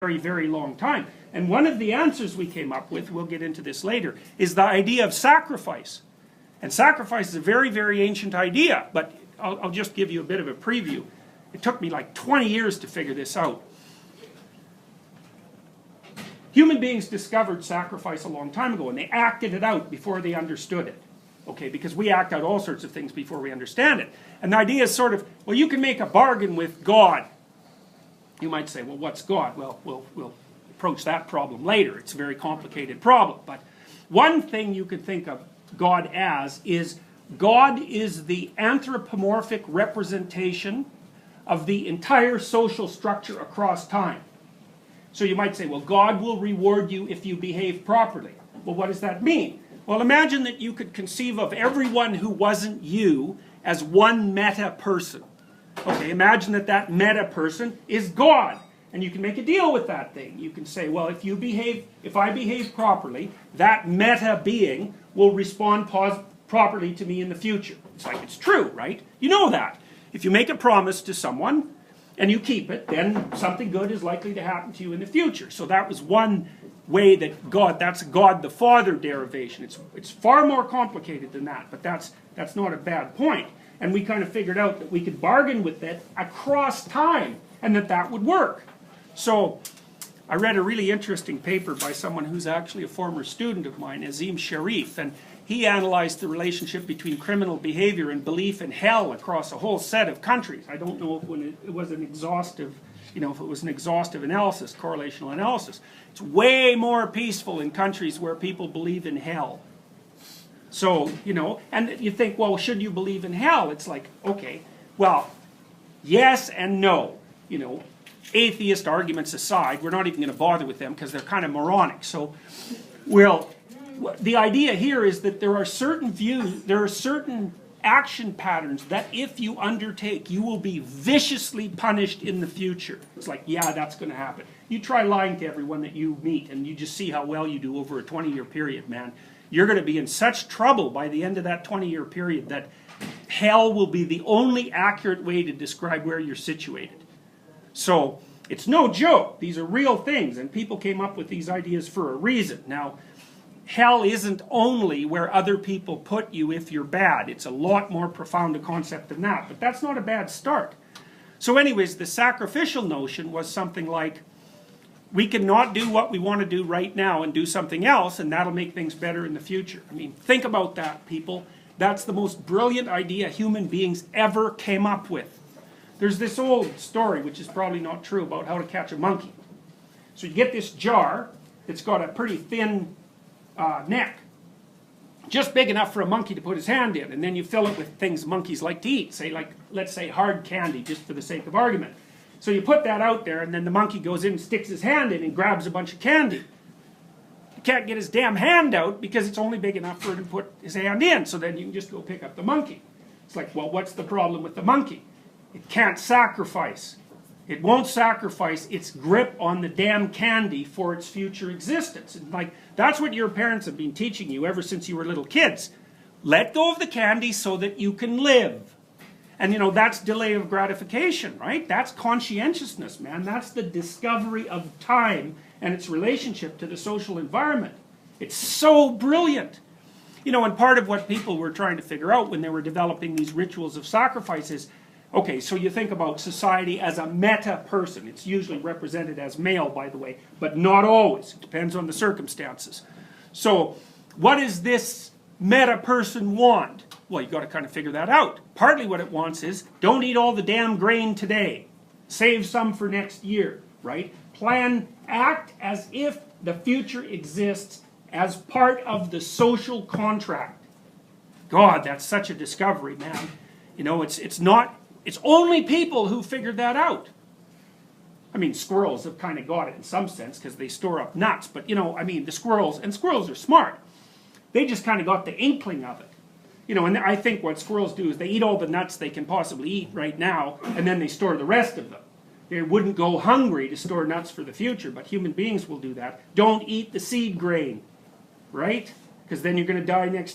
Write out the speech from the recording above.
very, very long time. And one of the answers we came up with, we'll get into this later, is the idea of sacrifice. And sacrifice is a very, very ancient idea, but I'll just give you a bit of a preview. It took me like 20 years to figure this out. Human beings discovered sacrifice a long time ago, and they acted it out before they understood it. Okay, because we act out all sorts of things before we understand it. And the idea is sort of, well, you can make a bargain with God. You might say, well, what's God? Well, we'll approach that problem later. It's a very complicated problem. But one thing you could think of God as is God is the anthropomorphic representation of the entire social structure across time. So you might say, well, God will reward you if you behave properly. Well, what does that mean? Well, imagine that you could conceive of everyone who wasn't you as one meta person. Okay, imagine that that meta person is God, and you can make a deal with that thing. You can say, well, if I behave properly, that meta being will respond properly to me in the future. It's like it's true, right? You know that. If you make a promise to someone and you keep it, then something good is likely to happen to you in the future. So that was one way that God, that's God the Father derivation. It's far more complicated than that, but that's not a bad point. And we kind of figured out that we could bargain with it across time, and that would work. So I read a really interesting paper by someone who's actually a former student of mine, Azim Sharif, and he analyzed the relationship between criminal behavior and belief in hell across a whole set of countries. I don't know if it was an exhaustive, if it was an exhaustive analysis, correlational analysis. It's way more peaceful in countries where people believe in hell. So, and you think, well, should you believe in hell? It's like, okay, well, yes and no. Atheist arguments aside, we're not even going to bother with them because they're kind of moronic. So, the idea here is that there are certain views, there are certain action patterns that if you undertake, you will be viciously punished in the future. It's like, yeah, that's going to happen. You try lying to everyone that you meet and you just see how well you do over a 20-year period, man. You're going to be in such trouble by the end of that 20-year period that hell will be the only accurate way to describe where you're situated. So, it's no joke. These are real things, and people came up with these ideas for a reason. Now, hell isn't only where other people put you if you're bad. It's a lot more profound a concept than that, but that's not a bad start. So anyways, the sacrificial notion was something like, we can not do what we want to do right now and do something else, and that'll make things better in the future. I mean, think about that, people. That's the most brilliant idea human beings ever came up with. There's this old story, which is probably not true, about how to catch a monkey. So you get this jar that's got a pretty thin neck, just big enough for a monkey to put his hand in, and then you fill it with things monkeys like to eat, say like, let's say hard candy, just for the sake of argument. So you put that out there, and then the monkey goes in and sticks his hand in and grabs a bunch of candy. He can't get his damn hand out because it's only big enough for him to put his hand in, so then you can just go pick up the monkey. It's like, well, what's the problem with the monkey? It can't sacrifice. It won't sacrifice its grip on the damn candy for its future existence. And like, that's what your parents have been teaching you ever since you were little kids. Let go of the candy so that you can live. And that's delay of gratification, right? That's conscientiousness, man. That's the discovery of time and its relationship to the social environment. It's so brilliant. And part of what people were trying to figure out when they were developing these rituals of sacrifice is, okay, so you think about society as a meta person. It's usually represented as male, by the way, but not always. It depends on the circumstances. So, what does this meta person want? Well, you've got to kind of figure that out. Partly what it wants is, don't eat all the damn grain today. Save some for next year, right? Act as if the future exists as part of the social contract. God, that's such a discovery, man. It's only people who figured that out. I mean, squirrels have kind of got it in some sense because they store up nuts. But, the squirrels are smart. They just kind of got the inkling of it. And I think what squirrels do is they eat all the nuts they can possibly eat right now, and then they store the rest of them. They wouldn't go hungry to store nuts for the future, but human beings will do that. Don't eat the seed grain, right? Because then you're going to die next